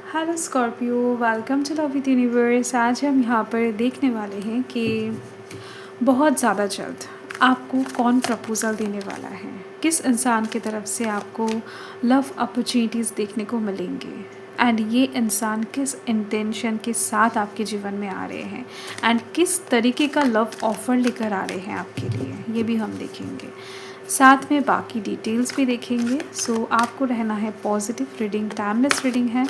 Hello Scorpio, welcome to love with universe. आज हम यहाँ पर देखने वाले हैं कि बहुत ज़्यादा जल्द आपको कौन प्रपोज़ल देने वाला है, किस इंसान की तरफ से आपको लव अपॉर्चुनिटीज़ देखने को मिलेंगे एंड ये इंसान किस इंटेंशन के साथ आपके जीवन में आ रहे हैं एंड किस तरीके का लव ऑफ़र लेकर आ रहे हैं आपके लिए, ये भी हम देखेंगे। साथ में बाकी डिटेल्स भी देखेंगे। सो आपको रहना है पॉजिटिव। रीडिंग टाइमलेस रीडिंग है,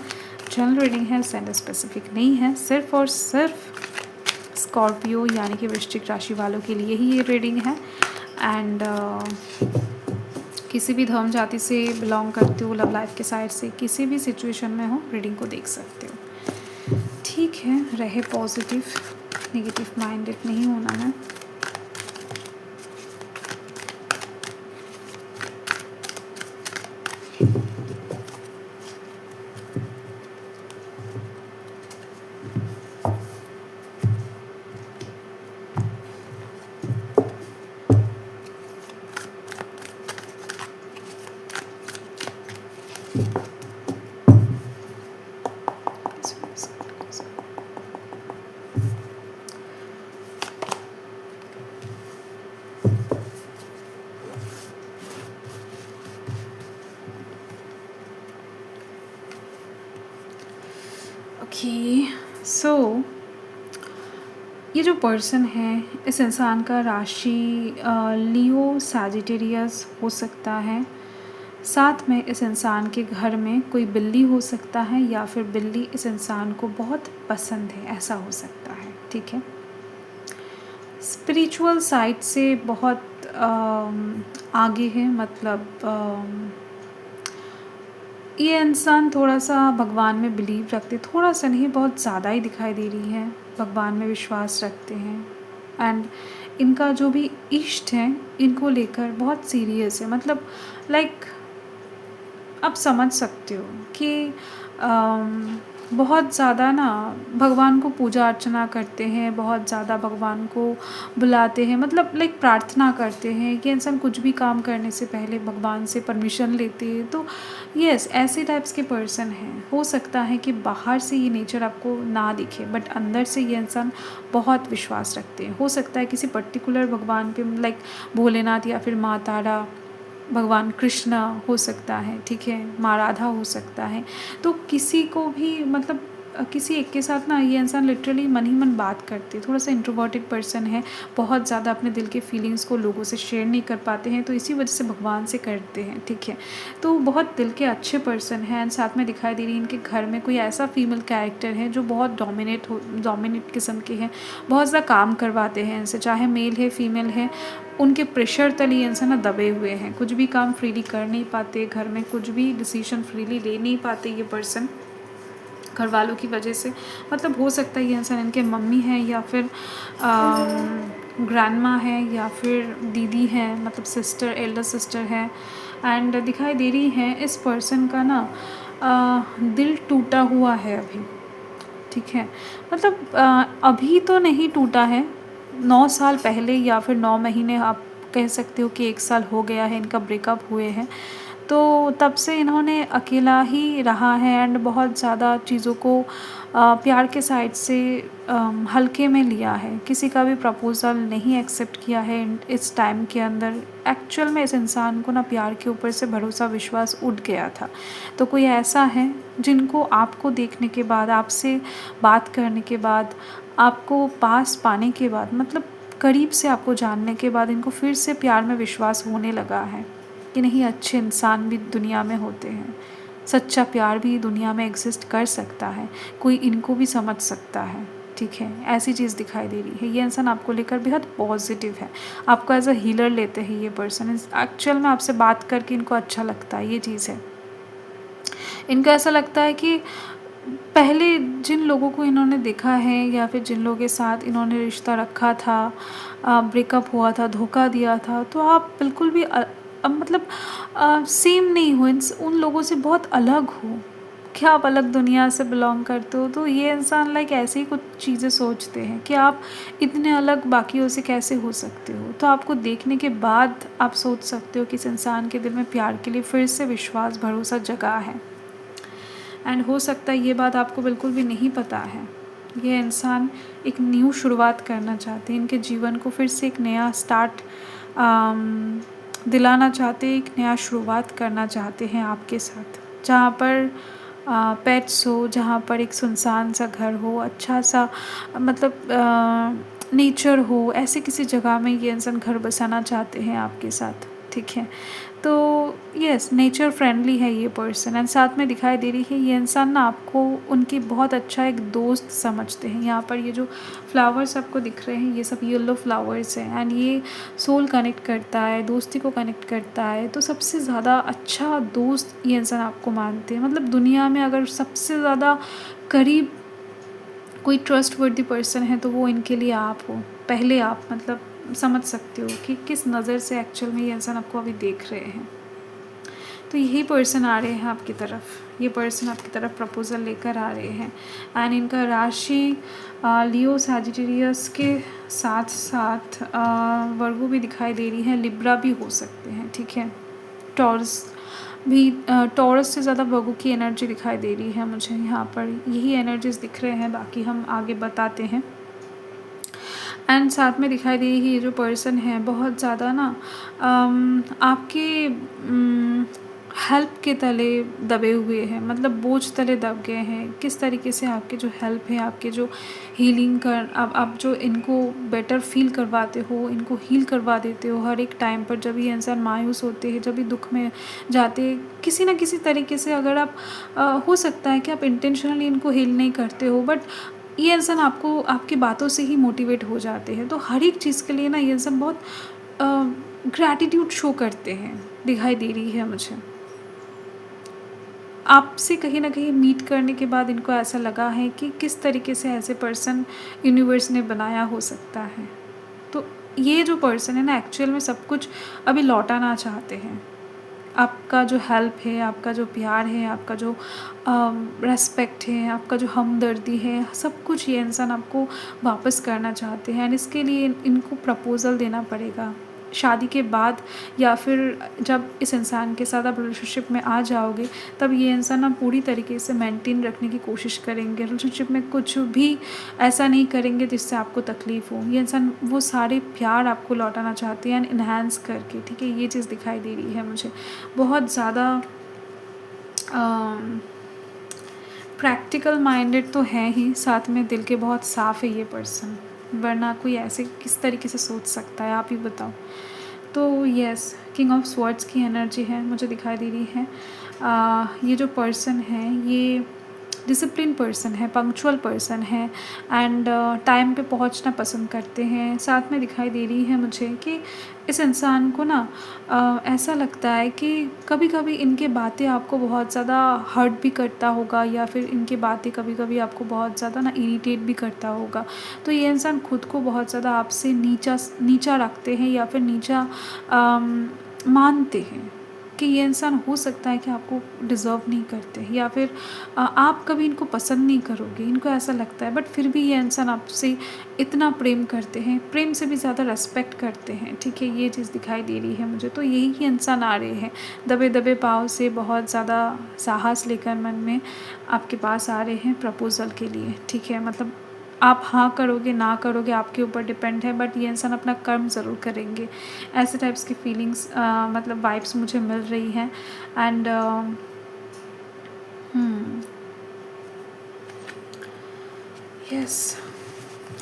जनरल रीडिंग है, सेंडर स्पेसिफिक नहीं है, सिर्फ और सिर्फ स्कॉर्पियो यानी कि वृश्चिक राशि वालों के लिए ही ये रीडिंग है। एंड किसी भी धर्म जाति से बिलोंग करते हो, लव लाइफ के साइड से किसी भी सिचुएशन में हो, रीडिंग को देख सकते हो। ठीक है, रहे पॉजिटिव, नेगेटिव माइंडेड नहीं होना है। ओके, सो ये जो पर्सन है, इस इंसान का राशि लियो सैजिटेरियस हो सकता है। साथ में इस इंसान के घर में कोई बिल्ली हो सकता है या फिर बिल्ली इस इंसान को बहुत पसंद है, ऐसा हो सकता है। ठीक है, स्पिरिचुअल साइड से बहुत आगे है। मतलब ये इंसान थोड़ा सा भगवान में बिलीव रखते, थोड़ा सा नहीं, बहुत ज़्यादा ही दिखाई दे रही है, भगवान में विश्वास रखते हैं। एंड इनका जो भी इष्ट है, इनको लेकर बहुत सीरियस है। मतलब लाइक आप समझ सकते हो कि बहुत ज़्यादा ना भगवान को पूजा अर्चना करते हैं, बहुत ज़्यादा भगवान को बुलाते हैं, मतलब लाइक प्रार्थना करते हैं कि इंसान कुछ भी काम करने से पहले भगवान से परमिशन लेते हैं। तो यस, ऐसे टाइप्स के पर्सन हैं। हो सकता है कि बाहर से ये नेचर आपको ना दिखे, बट अंदर से ये इंसान बहुत विश्वास रखते हैं। हो सकता है किसी पर्टिकुलर भगवान पे, लाइक भोलेनाथ या फिर माँ तारा, भगवान कृष्णा हो सकता है, ठीक है, माँ राधा हो सकता है। तो किसी को भी मतलब किसी एक के साथ ना ये इंसान लिटरली मन ही मन बात करते हैं। थोड़ा सा इंट्रोवर्टेड पर्सन है, बहुत ज़्यादा अपने दिल के फीलिंग्स को लोगों से शेयर नहीं कर पाते हैं, तो इसी वजह से भगवान से करते हैं। ठीक है, तो बहुत दिल के अच्छे पर्सन हैं। एंड साथ में दिखाई दे रही है इनके घर में कोई ऐसा फीमेल कैरेक्टर है जो बहुत डोमिनेट किस्म के हैं, बहुत ज़्यादा काम करवाते हैं इनसे, चाहे मेल है फीमेल है, उनके प्रेशर तले इंसान ना दबे हुए हैं, कुछ भी काम फ्रीली कर नहीं पाते, घर में कुछ भी डिसीजन फ्रीली ले नहीं पाते ये पर्सन, घर वालों की वजह से। मतलब हो सकता है ये इंसान इनके मम्मी है या फिर ग्रैंड माँ है या फिर दीदी है, मतलब सिस्टर, एल्डर सिस्टर है। एंड दिखाई दे रही है इस पर्सन का ना दिल टूटा हुआ है अभी। ठीक है, मतलब अभी तो नहीं टूटा है, 9 साल पहले या फिर 9 महीने आप कह सकते हो कि 1 साल हो गया है इनका ब्रेकअप हुए हैं। तो तब से इन्होंने अकेला ही रहा है एंड बहुत ज़्यादा चीज़ों को प्यार के साइड से हल्के में लिया है। किसी का भी प्रपोज़ल नहीं एक्सेप्ट किया है इस टाइम के अंदर। एक्चुअल में इस इंसान को ना प्यार के ऊपर से भरोसा विश्वास उठ गया था। तो कोई ऐसा है जिनको आपको देखने के बाद, आपसे बात करने के बाद, आपको पास पाने के बाद, मतलब करीब से आपको जानने के बाद इनको फिर से प्यार में विश्वास होने लगा है कि नहीं, अच्छे इंसान भी दुनिया में होते हैं, सच्चा प्यार भी दुनिया में एग्जिस्ट कर सकता है, कोई इनको भी समझ सकता है। ठीक है, ऐसी चीज़ दिखाई दे रही है। ये इंसान आपको लेकर बेहद पॉजिटिव है, आपको एज अ हीलर लेते हैं ये पर्सन। एक्चुअल में आपसे बात करके इनको अच्छा लगता है, ये चीज़ है। इनको ऐसा लगता है कि पहले जिन लोगों को इन्होंने देखा है या फिर जिन लोगों के साथ इन्होंने रिश्ता रखा था, ब्रेकअप हुआ था, धोखा दिया था, तो आप बिल्कुल भी मतलब सेम नहीं हो, उन लोगों से बहुत अलग हो। क्या आप अलग दुनिया से बिलोंग करते हो? तो ये इंसान लाइक ऐसे ही कुछ चीज़ें सोचते हैं कि आप इतने अलग बाकियों से कैसे हो सकते हो। तो आपको देखने के बाद आप सोच सकते हो कि इस इंसान के दिल में प्यार के लिए फिर से विश्वास, भरोसा जगा है। एंड हो सकता है ये बात आपको बिल्कुल भी नहीं पता है। ये इंसान एक न्यू शुरुआत करना चाहते हैं, इनके जीवन को फिर से एक नया स्टार्ट दिलाना चाहते हैं, एक नया शुरुआत करना चाहते हैं आपके साथ, जहाँ पर पेट्स हो, जहाँ पर एक सुनसान सा घर हो, अच्छा सा मतलब नेचर हो, ऐसे किसी जगह में ये इंसान घर बसाना चाहते हैं आपके साथ, ठीक है। तो यस, नेचर फ्रेंडली है ये पर्सन, एंड साथ में दिखाई दे रही है ये इंसान ना आपको उनकी बहुत अच्छा एक दोस्त समझते हैं। यहाँ पर ये जो फ्लावर्स आपको दिख रहे हैं ये सब येलो फ्लावर्स हैं, एंड ये सोल कनेक्ट करता है, दोस्ती को कनेक्ट करता है। तो सबसे ज़्यादा अच्छा दोस्त ये इंसान आपको मानते हैं। मतलब दुनिया में अगर सबसे ज़्यादा करीब कोई ट्रस्टवर्दी पर्सन है तो वो इनके लिए आप हो, पहले आप मतलब समझ सकते हो कि किस नज़र से एक्चुअल में ये इंसान आपको अभी देख रहे हैं। तो यही पर्सन आ रहे हैं आपकी तरफ, ये पर्सन आपकी तरफ प्रपोज़ल लेकर आ रहे हैं। एंड इनका राशि लियो सैजिटेरियस के साथ साथ वर्गो भी दिखाई दे रही है, लिब्रा भी हो सकते हैं, ठीक है। टॉरस भी, टॉरस से ज़्यादा वर्गो की एनर्जी दिखाई दे रही है मुझे यहाँ पर, यही एनर्जीज दिख रहे हैं, बाकी हम आगे बताते हैं। एंड साथ में दिखाई दे रही है ये जो पर्सन है बहुत ज़्यादा ना आपके हेल्प के तले दबे हुए हैं, मतलब बोझ तले दब गए हैं। किस तरीके से आपके जो हेल्प है, आपके जो हीलिंग कर आप जो इनको बेटर फील करवाते हो, इनको हील करवा देते हो हर एक टाइम पर। जब ये इंसान मायूस होते हैं, जब भी दुख में जाते हैं, किसी ना किसी तरीके से अगर आप हो सकता है कि आप इंटेंशनली इनको हील नहीं करते हो, बट ये इंसान आपको आपकी बातों से ही मोटिवेट हो जाते हैं। तो हर एक चीज़ के लिए ना ये इंसान बहुत ग्रैटिट्यूड शो करते हैं, दिखाई दे रही है मुझे। आपसे कहीं ना कहीं मीट करने के बाद इनको ऐसा लगा है कि किस तरीके से ऐसे पर्सन यूनिवर्स ने बनाया हो सकता है। तो ये जो पर्सन है ना एक्चुअल में सब कुछ अभी लौटाना चाहते हैं। आपका जो हेल्प है, आपका जो प्यार है, आपका जो रेस्पेक्ट है, आपका जो हमदर्दी है, सब कुछ ये इंसान आपको वापस करना चाहते हैं। एंड इसके लिए इनको प्रपोज़ल देना पड़ेगा शादी के बाद, या फिर जब इस इंसान के साथ आप रिलेशनशिप में आ जाओगे तब ये इंसान आप पूरी तरीके से मेंटेन रखने की कोशिश करेंगे। रिलेशनशिप में कुछ भी ऐसा नहीं करेंगे जिससे आपको तकलीफ़ हो। ये इंसान वो सारे प्यार आपको लौटाना चाहते हैं, इन्हांस करके, ठीक है। ये चीज़ दिखाई दे रही है मुझे। बहुत ज़्यादा प्रैक्टिकल माइंडेड तो है ही, साथ में दिल के बहुत साफ़ है ये पर्सन, वरना कोई ऐसे किस तरीके से सोच सकता है, आप ही बताओ। तो यस, किंग ऑफ स्वॉर्ड्स की एनर्जी है मुझे दिखाई दे रही है। ये जो पर्सन है ये डिसिप्लिन पर्सन है, पंक्चुअल पर्सन है, एंड टाइम पे पहुंचना पसंद करते हैं। साथ में दिखाई दे रही है मुझे कि इस इंसान को ना ऐसा लगता है कि कभी कभी इनके बातें आपको बहुत ज़्यादा हर्ट भी करता होगा, या फिर इनके बातें कभी कभी आपको बहुत ज़्यादा ना इरिटेट भी करता होगा। तो ये इंसान खुद को बहुत ज़्यादा आपसे नीचा रखते हैं, या फिर नीचा मानते हैं कि ये इंसान हो सकता है कि आपको डिज़र्व नहीं करते, या फिर आप कभी इनको पसंद नहीं करोगे, इनको ऐसा लगता है। बट फिर भी ये इंसान आपसे इतना प्रेम करते हैं, प्रेम से भी ज़्यादा रेस्पेक्ट करते हैं, ठीक है। ये चीज़ दिखाई दे रही है मुझे। तो यही इंसान आ रहे हैं दबे दबे पाँव से, बहुत ज़्यादा साहस लेकर मन में आपके पास आ रहे हैं प्रपोज़ल के लिए, ठीक है। मतलब आप हाँ करोगे ना करोगे आपके ऊपर डिपेंड है, बट ये इंसान अपना कर्म ज़रूर करेंगे। ऐसे टाइप्स की फीलिंग्स मतलब वाइब्स मुझे मिल रही हैं। एंड यस,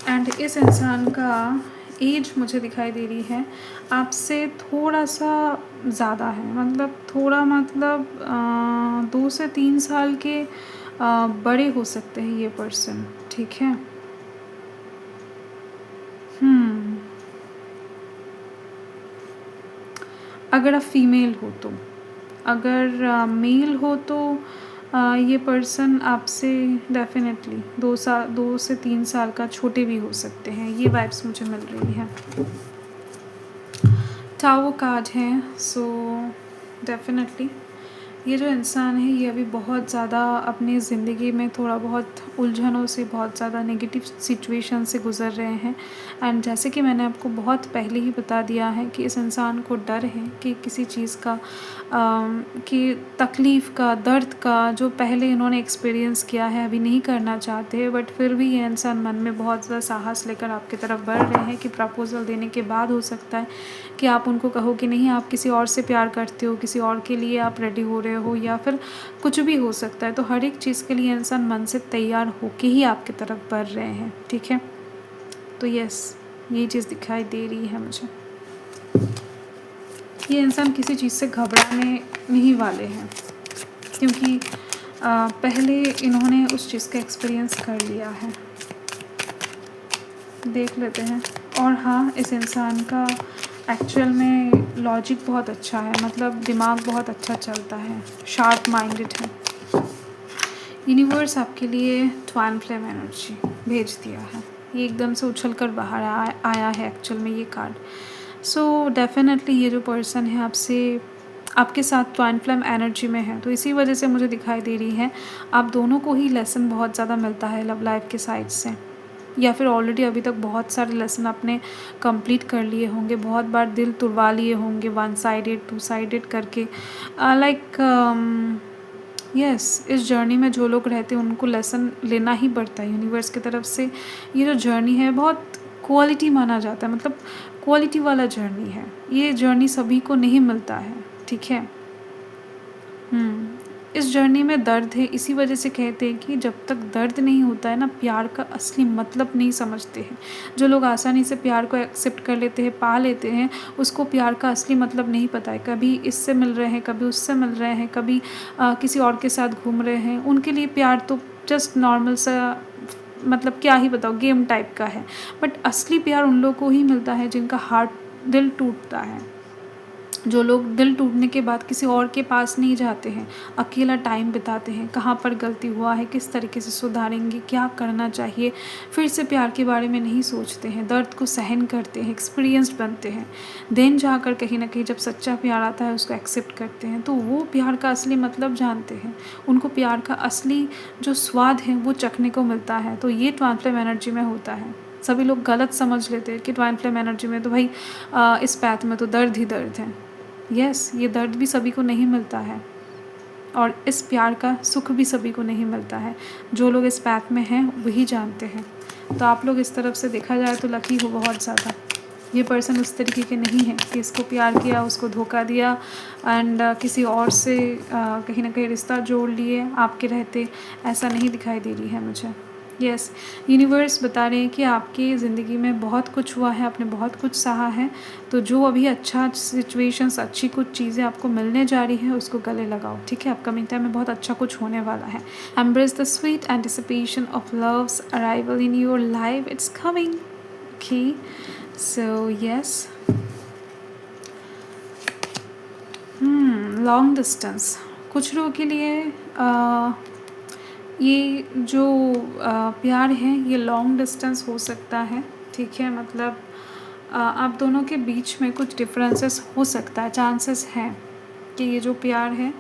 एंड इस इंसान का एज मुझे दिखाई दे रही है आपसे थोड़ा सा ज़्यादा है, मतलब थोड़ा मतलब 2 से 3 साल के बड़े हो सकते हैं ये पर्सन, ठीक है। अगर आप फीमेल हो तो, अगर मेल हो तो ये पर्सन आपसे डेफिनेटली 2 से 3 साल का छोटे भी हो सकते हैं। ये वाइब्स मुझे मिल रही है। टावर कार्ड है, सो डेफिनेटली ये जो इंसान है ये अभी बहुत ज़्यादा अपनी ज़िंदगी में थोड़ा बहुत उलझनों से, बहुत ज़्यादा नेगेटिव सिचुएशन से गुज़र रहे हैं। एंड जैसे कि मैंने आपको बहुत पहले ही बता दिया है कि इस इंसान को डर है कि किसी चीज़ का कि तकलीफ़ का, दर्द का जो पहले इन्होंने एक्सपीरियंस किया है अभी नहीं करना चाहते, बट फिर भी ये इंसान मन में बहुत ज़्यादा साहस लेकर आपकी तरफ बढ़ रहे हैं कि प्रपोज़ल देने के बाद हो सकता है कि आप उनको कहो कि नहीं, आप किसी और से प्यार करते हो, किसी और के लिए आप रेडी हो रहे हो, या फिर कुछ भी हो सकता है। तो हर एक चीज़ के लिए इंसान मन से तैयार होके ही आपकी तरफ बढ़ रहे हैं, ठीक है। तो यस, ये चीज़ दिखाई दे रही है मुझे। ये इंसान किसी चीज़ से घबराने नहीं वाले हैं, क्योंकि पहले इन्होंने उस चीज़ का एक्सपीरियंस कर लिया है। देख लेते हैं। और हाँ, इस इंसान का एक्चुअल में लॉजिक बहुत अच्छा है, मतलब दिमाग बहुत अच्छा चलता है, शार्प माइंडेड है। यूनिवर्स आपके लिए ट्वाइन फ्लेम एनर्जी भेज दिया है। ये एकदम से उछल कर बाहर आया है एक्चुअल में ये कार्ड। सो डेफिनेटली ये जो पर्सन है आपके साथ ट्वाइन फ्लेम एनर्जी में है, तो इसी वजह से मुझे दिखाई दे रही है आप दोनों को ही लेसन बहुत ज़्यादा मिलता है लव लाइफ के साइड से, या फिर ऑलरेडी अभी तक बहुत सारे लेसन आपने कंप्लीट कर लिए होंगे, बहुत बार दिल तुड़वा लिए होंगे, वन साइडेड, टू साइडेड करके। यस, इस जर्नी में जो लोग रहते हैं उनको लेसन लेना ही पड़ता है यूनिवर्स की तरफ से। ये जो जर्नी है बहुत क्वालिटी माना जाता है, मतलब क्वालिटी वाला जर्नी है। ये जर्नी सभी को नहीं मिलता है, ठीक है। इस जर्नी में दर्द है, इसी वजह से कहते हैं कि जब तक दर्द नहीं होता है ना, प्यार का असली मतलब नहीं समझते हैं। जो लोग आसानी से प्यार को एक्सेप्ट कर लेते हैं, पा लेते हैं, उसको प्यार का असली मतलब नहीं पता है। कभी इससे मिल रहे हैं, कभी उससे मिल रहे हैं, कभी किसी और के साथ घूम रहे हैं, उनके लिए प्यार तो जस्ट नॉर्मल सा, मतलब क्या ही बताओ, गेम टाइप का है। बट असली प्यार उन लोगों को ही मिलता है जिनका दिल टूटता है। जो लोग दिल टूटने के बाद किसी और के पास नहीं जाते हैं, अकेला टाइम बिताते हैं, कहाँ पर गलती हुआ है, किस तरीके से सुधारेंगे, क्या करना चाहिए, फिर से प्यार के बारे में नहीं सोचते हैं, दर्द को सहन करते हैं, एक्सपीरियंस्ड बनते हैं, देन जाकर कहीं ना कहीं जब सच्चा प्यार आता है उसको एक्सेप्ट करते हैं, तो वो प्यार का असली मतलब जानते हैं। उनको प्यार का असली जो स्वाद है वो चखने को मिलता है। तो ये ट्वाइन फ्लेम एनर्जी में होता है। सभी लोग गलत समझ लेते हैं कि ट्वाइन फ्लेम एनर्जी में तो भाई इस पैथ में तो दर्द ही दर्द है। यस, ये दर्द भी सभी को नहीं मिलता है, और इस प्यार का सुख भी सभी को नहीं मिलता है। जो लोग इस पैथ में हैं वही जानते हैं। तो आप लोग इस तरफ से देखा जाए तो लकी हो बहुत ज़्यादा। ये पर्सन उस तरीके के नहीं है कि इसको प्यार किया, उसको धोखा दिया एंड किसी और से कहीं ना कहीं रिश्ता जोड़ लिए आपके रहते, ऐसा नहीं दिखाई दे रही है मुझे। यस, यूनिवर्स बता रहे हैं कि आपकी ज़िंदगी में बहुत कुछ हुआ है, आपने बहुत कुछ सहा है, तो जो अभी अच्छा सिचुएशंस, अच्छी कुछ चीज़ें आपको मिलने जा रही है उसको गले लगाओ, ठीक है। अपकमिंग टाइम में बहुत अच्छा कुछ होने वाला है। Embrace the sweet anticipation of loves arrival in your life, it's coming, okay. So yes, long distance कुछ लोगों के लिए ये जो प्यार है ये लॉन्ग डिस्टेंस हो सकता है, ठीक है। मतलब आप दोनों के बीच में कुछ डिफरेंसेस हो सकता है, चांसेस हैं कि ये जो प्यार है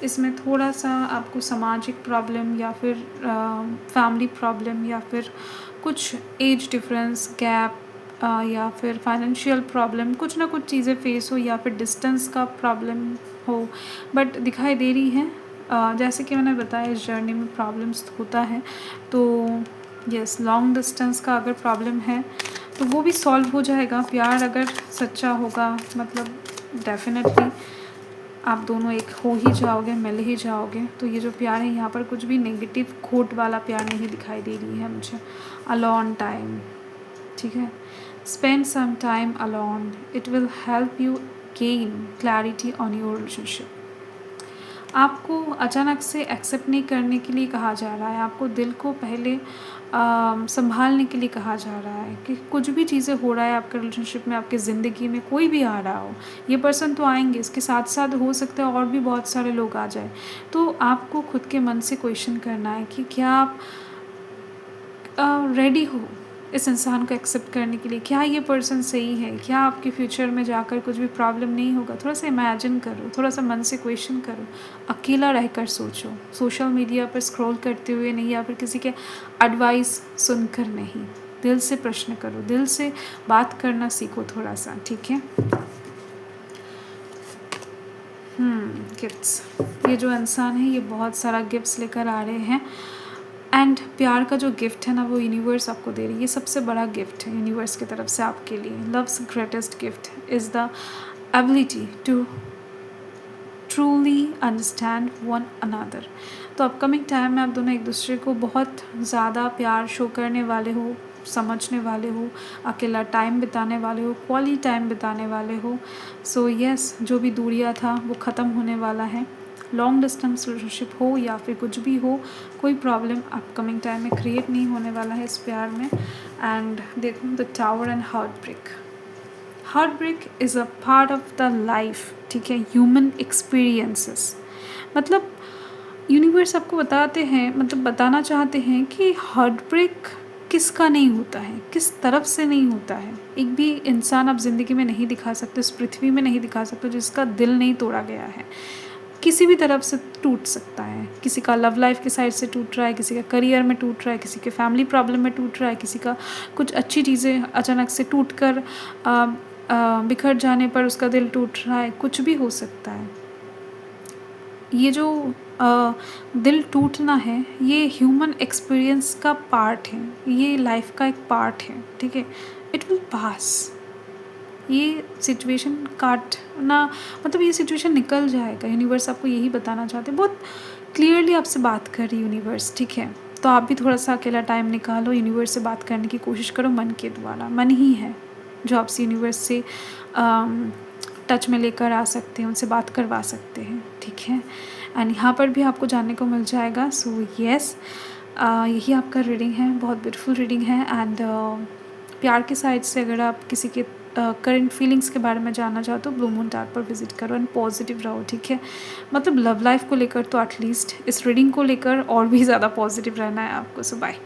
इसमें थोड़ा सा आपको सामाजिक प्रॉब्लम या फिर फैमिली प्रॉब्लम या फिर कुछ एज डिफरेंस गैप या फिर फाइनेंशियल प्रॉब्लम, कुछ ना कुछ चीज़ें फेस हो, या फिर डिस्टेंस का प्रॉब्लम हो। बट दिखाई दे रही है जैसे कि मैंने बताया इस जर्नी में प्रॉब्लम्स होता है। तो यस, लॉन्ग डिस्टेंस का अगर प्रॉब्लम है तो वो भी सॉल्व हो जाएगा। प्यार अगर सच्चा होगा मतलब डेफिनेटली आप दोनों एक हो ही जाओगे, मिल ही जाओगे। तो ये जो प्यार है यहाँ पर कुछ भी नेगेटिव खोट वाला प्यार नहीं दिखाई दे रही है मुझे। अलोन टाइम, ठीक है। Spend some time alone, it will help you gain clarity on your relationship. आपको अचानक से एक्सेप्ट नहीं करने के लिए कहा जा रहा है, आपको दिल को पहले संभालने के लिए कहा जा रहा है कि कुछ भी चीज़ें हो रहा है आपके रिलेशनशिप में, आपकी ज़िंदगी में कोई भी आ रहा हो, ये पर्सन तो आएंगे, इसके साथ साथ हो सकता है और भी बहुत सारे लोग आ जाए। तो आपको खुद के मन से क्वेश्चन करना है कि क्या आप रेडी हो इस इंसान को एक्सेप्ट करने के लिए। क्या ये पर्सन सही है? क्या आपके फ्यूचर में जाकर कुछ भी प्रॉब्लम नहीं होगा? थोड़ा सा इमेजिन करो, थोड़ा सा मन से क्वेश्चन करो, अकेला रहकर सोचो, सोशल मीडिया पर स्क्रॉल करते हुए नहीं, या फिर किसी के एडवाइस सुनकर नहीं। दिल से प्रश्न करो, दिल से बात करना सीखो थोड़ा सा, ठीक है। गिफ्ट्स, ये जो इंसान है ये बहुत सारा गिफ्ट्स लेकर आ रहे हैं। एंड प्यार का जो गिफ्ट है ना, वो यूनिवर्स आपको दे रही है। ये सबसे बड़ा गिफ्ट है यूनिवर्स की तरफ से आपके लिए। Love's greatest gift is the ability to truly understand one another. तो अपकमिंग टाइम में आप दोनों एक दूसरे को बहुत ज़्यादा प्यार शो करने वाले हो, समझने वाले हो, अकेला टाइम बिताने वाले हो, क्वालिटी टाइम बिताने वाले हो। सो यस, जो भी दूरियां था वो ख़त्म होने वाला है। लॉन्ग डिस्टेंस रिलेशनशिप हो या फिर कुछ भी हो, कोई प्रॉब्लम अपकमिंग टाइम में क्रिएट नहीं होने वाला है इस प्यार में। एंड देखो the tower and heart break. Heart break is a part of the life, ठीक है, ह्यूमन एक्सपीरियंसेस। मतलब यूनिवर्स आपको बताते हैं, मतलब बताना चाहते हैं कि हार्ट ब्रेक किसका नहीं होता है, किस तरफ से नहीं होता है। एक भी इंसान आप ज़िंदगी में नहीं दिखा सकते, इस पृथ्वी में नहीं दिखा सकते जिसका दिल नहीं तोड़ा गया है। किसी भी तरफ से टूट सकता है। किसी का लव लाइफ की साइड से टूट रहा है, किसी का करियर में टूट रहा है, किसी के फैमिली प्रॉब्लम में टूट रहा है, किसी का कुछ अच्छी चीज़ें अचानक से टूट कर बिखर जाने पर उसका दिल टूट रहा है। कुछ भी हो सकता है। ये जो दिल टूटना है ये ह्यूमन एक्सपीरियंस का पार्ट है, ये लाइफ का एक पार्ट है, ठीक है। It will pass. ये सिचुएशन काटना मतलब ये सिचुएशन निकल जाएगा। यूनिवर्स आपको यही बताना चाहते हैं, बहुत क्लियरली आपसे बात कर रही यूनिवर्स, ठीक है। तो आप भी थोड़ा सा अकेला टाइम निकालो, यूनिवर्स से बात करने की कोशिश करो मन के द्वारा। मन ही है जो आपसे यूनिवर्स से टच में लेकर आ सकते हैं, उनसे बात करवा सकते हैं, ठीक है। एंड यहाँ पर भी आपको जानने को मिल जाएगा। सो यस, यही आपका रीडिंग है, बहुत ब्यूटीफुल रीडिंग है। एंड प्यार की साइड से अगर आप किसी के करंट फीलिंग्स के बारे में जानना चाहते हो, ब्लू मून टावर पर विजिट करो एंड पॉजिटिव रहो, ठीक है। मतलब लव लाइफ को लेकर तो एटलीस्ट इस रीडिंग को लेकर और भी ज़्यादा पॉजिटिव रहना है आपको। सो बाय।